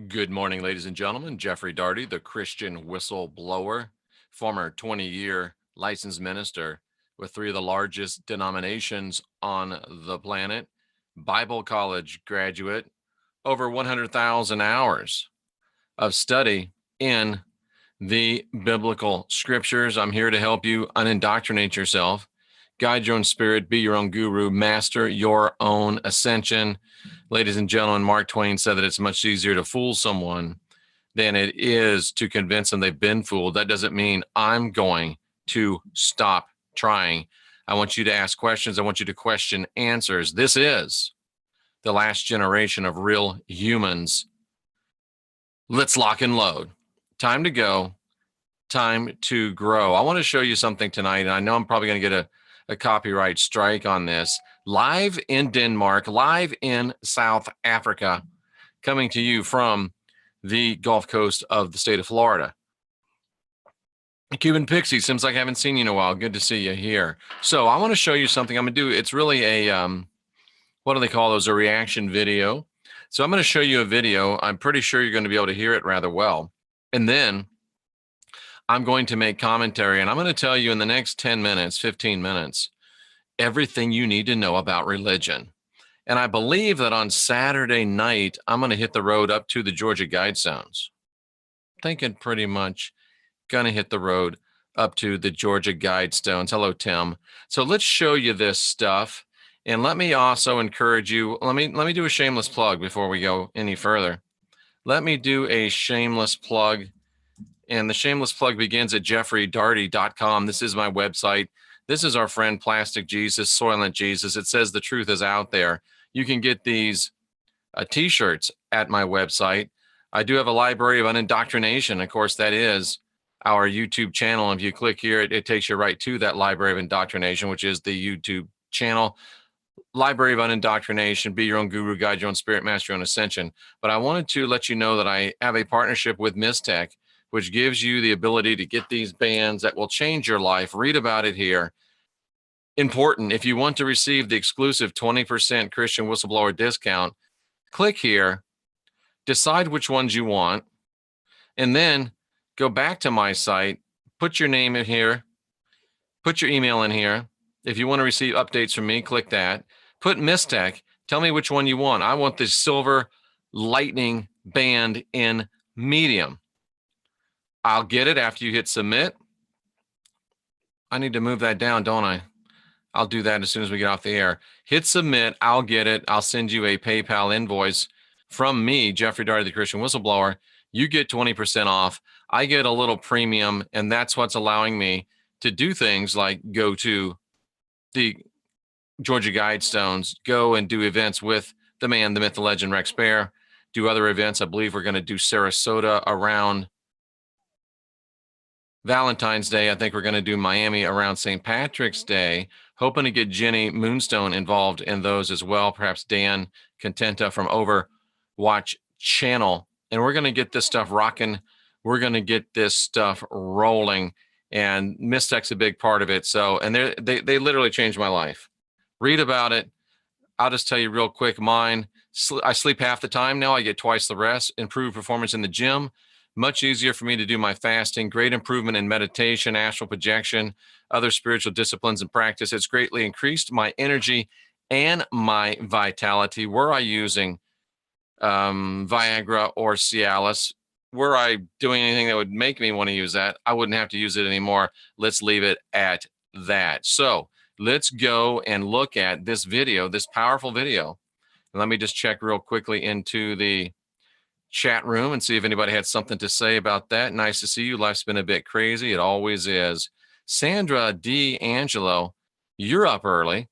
Good morning, ladies and gentlemen. Jeffrey Darty, the Christian whistleblower, former 20-year licensed minister with three of the largest denominations on the planet, Bible college graduate, over 100,000 hours of study in the biblical scriptures. I'm here to help you unindoctrinate yourself, guide your own spirit, be your own guru, master your own ascension. Ladies and gentlemen, Mark Twain said that it's much easier to fool someone than it is to convince them they've been fooled. That doesn't mean I'm going to stop trying. I want you to ask questions. I want you to question answers. This is the last generation of real humans. Let's lock and load. Time to go. Time to grow. I want to show you something tonight, and I know I'm probably going to get a copyright strike on this. Live in Denmark, live in South Africa, coming to you from the Gulf Coast of the state of Florida. Cuban Pixie, seems like I haven't seen you in a while. Good to see you here. So I want to show you something I'm going to do. It's really a, what do they call those? A reaction video. So I'm going to show you a video. I'm pretty sure you're going to be able to hear it rather well. And then I'm going to make commentary, and I'm going to tell you in the next 10 minutes, 15 minutes, everything you need to know about religion. And I believe that on Saturday night, I'm going to hit the road up to the Georgia Guidestones. Thinking pretty much going to hit the road up to the Georgia Guidestones. Hello, Tim. So let's show you this stuff. And let me also encourage you. Let me do a shameless plug before we go any further. Let me do a shameless plug. And the shameless plug begins at jeffreydarty.com. This is my website. This is our friend Plastic Jesus, Soylent Jesus. It says the truth is out there. You can get these t-shirts at my website. I do have a library of unindoctrination. Of course, that is our YouTube channel. If you click here, it takes you right to that library of indoctrination, which is the YouTube channel. Library of Unindoctrination, be your own guru, guide your own spirit, master your own ascension. But I wanted to let you know that I have a partnership with Mystech, which gives you the ability to get these bands that will change your life. Read about it here. Important, if you want to receive the exclusive 20% Christian whistleblower discount, click here, decide which ones you want, and then go back to my site, put your name in here, put your email in here. If you want to receive updates from me, click that. Put Mystech. Tell me which one you want. I want the silver lightning band in medium. I'll get it after you hit submit. I need to move that down, don't I? I'll do that as soon as we get off the air. Hit submit. I'll get it. I'll send you a PayPal invoice from me, Jeffrey Darty, the Christian whistleblower. You get 20% off. I get a little premium, and that's what's allowing me to do things like go to the Georgia Guidestones, go and do events with the man, the myth, the legend, Rex Bear, do other events. I believe we're going to do Sarasota around Valentine's Day. I think we're going to do Miami around St. Patrick's Day, hoping to get Jenny Moonstone involved in those as well, perhaps Dan Contenta from Overwatch Channel. And we're going to get this stuff rocking. We're going to get this stuff rolling. And Mystech's a big part of it. So, and they literally changed my life. Read about it. I'll just tell you real quick. Mine, I sleep half the time now. I get twice the rest. Improved performance in the gym. Much easier for me to do my fasting. Great improvement in meditation, astral projection, other spiritual disciplines and practice. It's greatly increased my energy and my vitality. Were I using Viagra or Cialis, were I doing anything that would make me want to use that, I wouldn't have to use it anymore. Let's leave it at that. So let's go and look at this video, this powerful video. And let me just check real quickly into the chat room and see if anybody had something to say about that. Nice to see you. Life's been a bit crazy. It always is. Sandra D'Angelo, you're up early.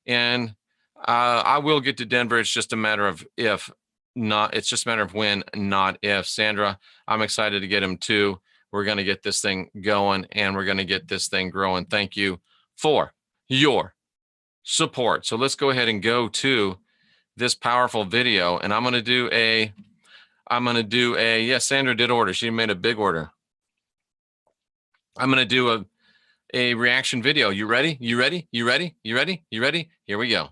And I will get to Denver. It's just a matter of if not. It's just a matter of when, not if. Sandra, I'm excited to get him too. We're going to get this thing going, and we're going to get this thing growing. Thank you for your support. So let's go ahead and go to this powerful video, and I'm going to do a, yes, Sandra did order. She made a big order. I'm going to do a reaction video. You ready? You ready? You ready? You ready? You ready? Here we go.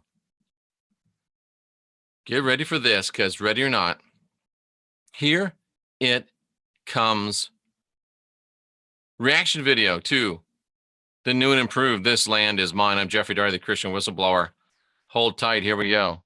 Get ready for this, because ready or not, Here it comes. Reaction video to the new and improved This Land Is Mine. I'm Jeffrey Daugherty, the Christian Whistleblower. Hold tight. Here we go.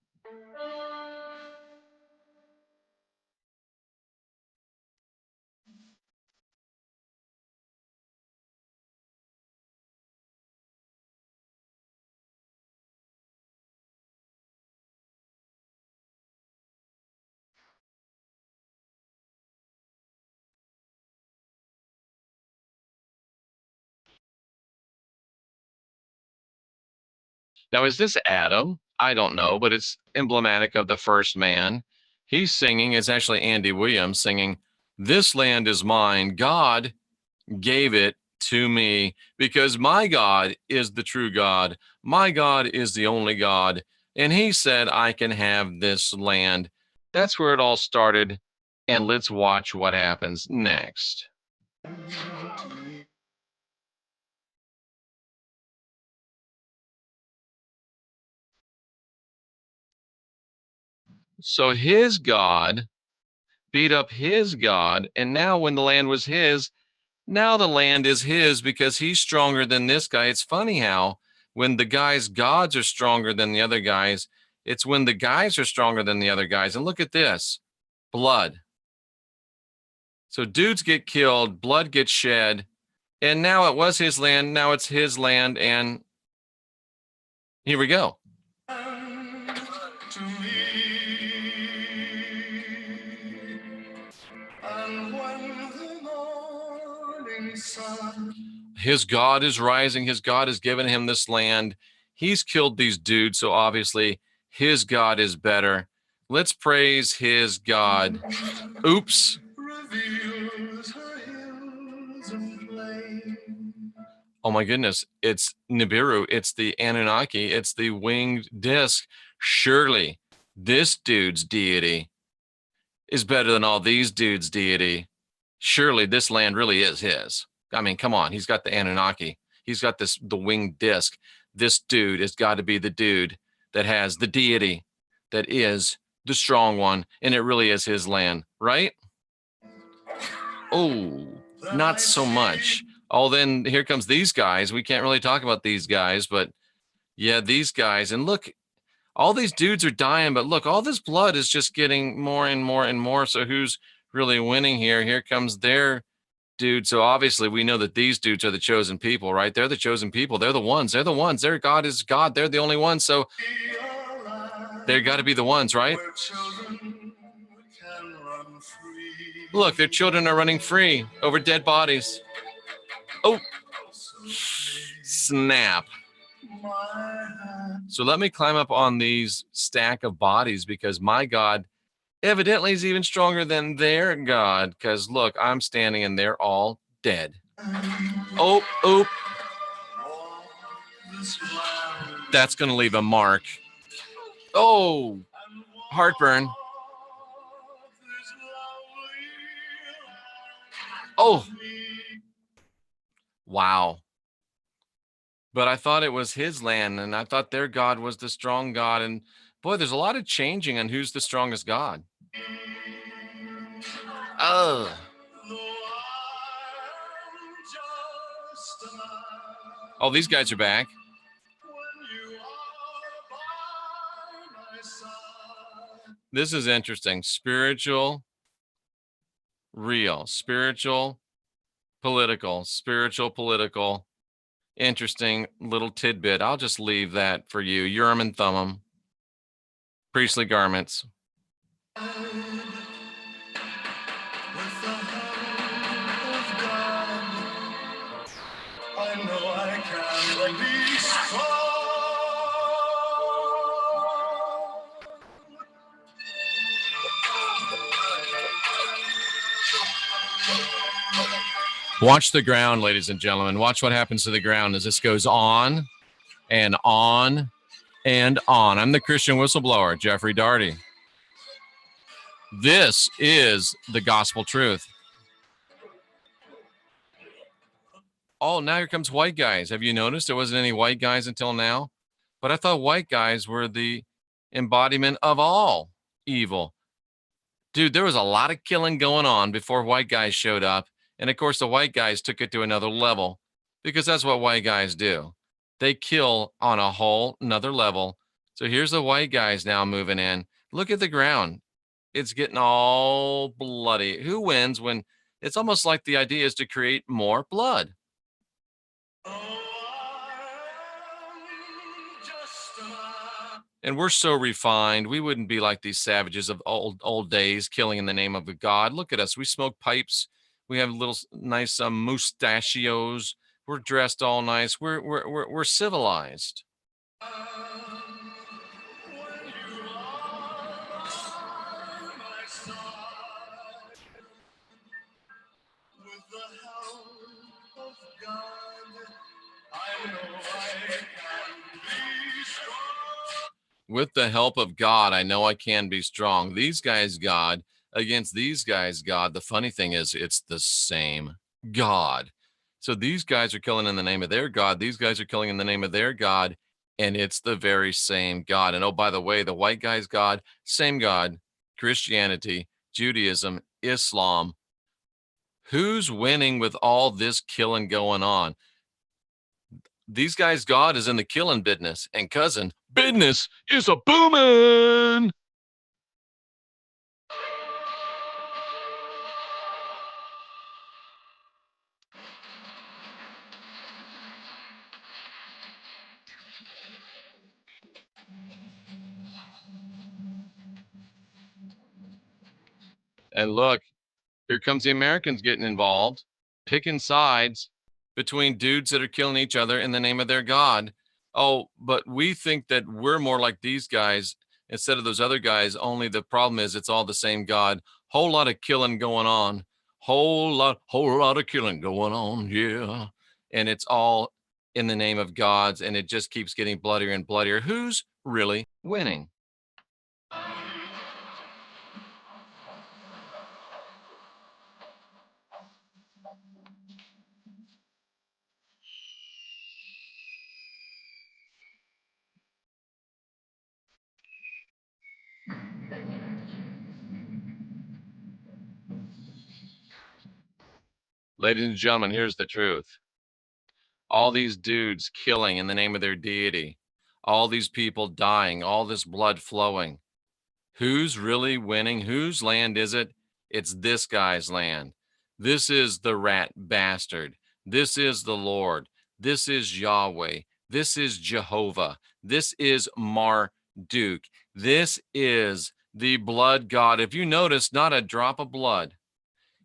Now, is this Adam? I don't know, but it's emblematic of the first man. He's singing, it's actually Andy Williams singing, "This land is mine. God gave it to me because my God is the true God. My God is the only God. And he said, I can have this land." That's where it all started. And let's watch what happens next. So his God beat up his God. And now, when the land was his, now the land is his because he's stronger than this guy. It's funny how when the guy's gods are stronger than the other guys, it's when the guys are stronger than the other guys. And look at this, blood. So dudes get killed, blood gets shed, and now it was his land. Now it's his land, and here we go. His God is rising. His God has given him this land. He's killed these dudes, so obviously his God is better. Let's praise his God. Oops. Oh my goodness, it's Nibiru, it's the Anunnaki, it's the winged disc. Surely this dude's deity is better than all these dudes' deity. Surely this land really is his. I mean, come on, he's got the Anunnaki. He's got the winged disc. This dude has got to be the dude that has the deity that is the strong one, and it really is his land, right? Oh, not so much. Oh, then here comes these guys. We can't really talk about these guys, but yeah, these guys. And look, all these dudes are dying, but look, all this blood is just getting more and more and more. So who's really winning here? Here comes their dude. So obviously we know that these dudes are the chosen people, right? They're the chosen people. They're the ones. They're the ones. Their God is God. They're the only ones. So they've got to be the ones, right? Look, their children are running free over dead bodies. Oh, snap. So let me climb up on these stack of bodies because my God evidently is even stronger than their God. Because look, I'm standing and they're all dead. Oh, oh. That's going to leave a mark. Oh, heartburn. Oh, wow. But I thought it was his land, and I thought their God was the strong God. And boy, there's a lot of changing on who's the strongest God. Oh. Oh, these guys are back. This is interesting. Spiritual, real, spiritual, political, spiritual, political. Interesting little tidbit. I'll just leave that for you. Urim and Thummim. Priestly garments. I know I can be strong. Watch the ground, ladies and gentlemen. Watch what happens to the ground as this goes on and on and on. I'm the Christian Whistleblower, Jeffrey Daugherty. This is the gospel truth. Oh, now here comes white guys. Have you noticed there wasn't any white guys until now? But I thought white guys were the embodiment of all evil. Dude, there was a lot of killing going on before white guys showed up. And of course, the white guys took it to another level because that's what white guys do. They kill on a whole nother level. So here's the white guys now moving in. Look at the ground. It's getting all bloody. Who wins when it's almost like the idea is to create more blood? And we're so refined. We wouldn't be like these savages of old days, killing in the name of a god. Look at us. We smoke pipes. We have little nice mustachios. We're dressed all nice. We're civilized. With the help of God, I know I can be strong. These guys, God, against these guys, God. The funny thing is, it's the same God. So these guys are killing in the name of their God. These guys are killing in the name of their God. And it's the very same God. And oh, by the way, the white guy's God, same God, Christianity, Judaism, Islam. Who's winning with all this killing going on? These guys' God is in the killing business, and cousin, business is a booming. And look, here comes the Americans getting involved, picking sides between dudes that are killing each other in the name of their God. Oh, but we think that we're more like these guys instead of those other guys. Only the problem is it's all the same God. Whole lot of killing going on. Whole lot of killing going on. Yeah. And it's all in the name of God's, and it just keeps getting bloodier and bloodier. Who's really winning? Ladies and gentlemen, here's the truth. All these dudes killing in the name of their deity, all these people dying, all this blood flowing. Who's really winning? Whose land is it? It's this guy's land. This is the rat bastard. This is the Lord. This is Yahweh. This is Jehovah. This is Marduk. This is the blood God. If you notice, not a drop of blood.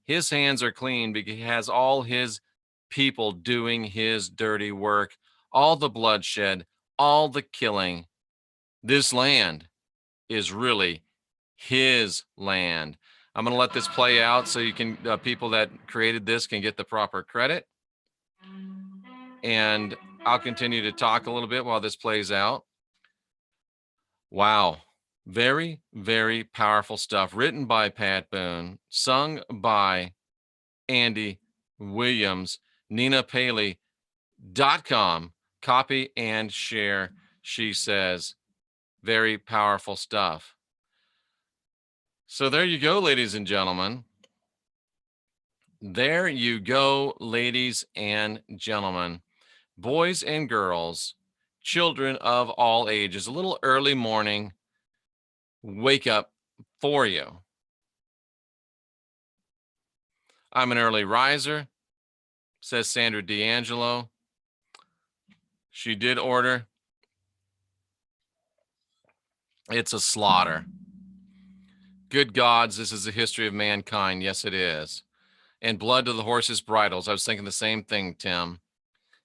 His hands are clean because he has all his people doing his dirty work, all the bloodshed, all the killing. This land is really his land. I'm going to let this play out so you can, people that created this can get the proper credit. And I'll continue to talk a little bit while this plays out. Wow. Very, very powerful stuff. Written by Pat Boone, sung by Andy Williams, NinaPaley.com. Copy and share, she says. Very powerful stuff. So there you go, ladies and gentlemen. There you go, ladies and gentlemen, boys and girls, children of all ages. A little early morning wake up for you. I'm an early riser, says Sandra D'Angelo. She did order. It's a slaughter. Good gods, this is the history of mankind. Yes, it is. And blood to the horses' bridles. I was thinking the same thing, Tim.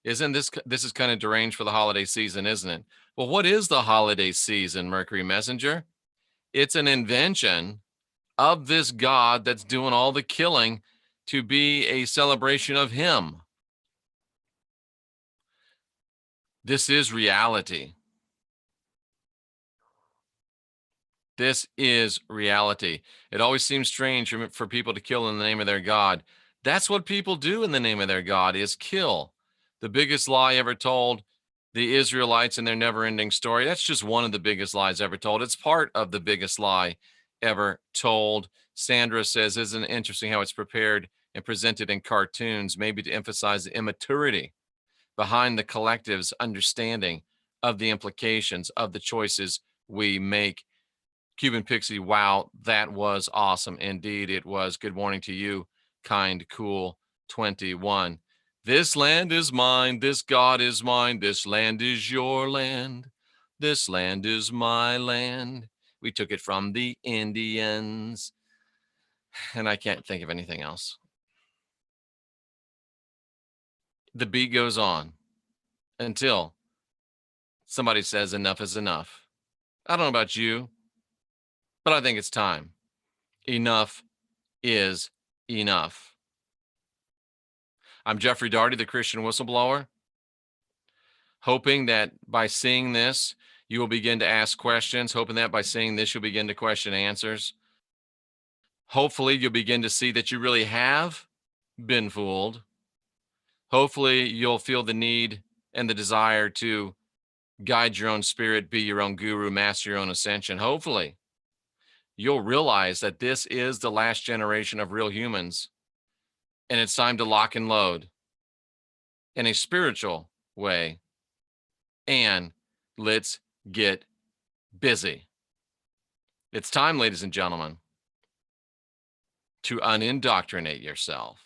Isn't this is kind of deranged for the holiday season, isn't it? Well, what is the holiday season, Mercury Messenger? It's an invention of this God that's doing all the killing to be a celebration of him. This is reality. This is reality. It always seems strange for people to kill in the name of their God. That's what people do in the name of their God, is kill. The biggest lie ever told, the Israelites and their never-ending story. That's just one of the biggest lies ever told. It's part of the biggest lie ever told. Sandra says, isn't it interesting how it's prepared and presented in cartoons, maybe to emphasize the immaturity behind the collective's understanding of the implications of the choices we make. Cuban Pixie, wow, that was awesome. Indeed, it was. Good morning to you, kind, cool 21. This land is mine. This God is mine. This land is your land. This land is my land. We took it from the Indians. And I can't think of anything else. The beat goes on until somebody says enough is enough. I don't know about you, but I think it's time. Enough is enough. I'm Jeffrey Daugherty, the Christian Whistleblower, hoping that by seeing this, you will begin to ask questions, hoping that by seeing this, you'll begin to question answers. Hopefully, you'll begin to see that you really have been fooled. Hopefully, you'll feel the need and the desire to guide your own spirit, be your own guru, master your own ascension. Hopefully, you'll realize that this is the last generation of real humans, and it's time to lock and load in a spiritual way. And let's get busy. It's time, ladies and gentlemen, to unindoctrinate yourself.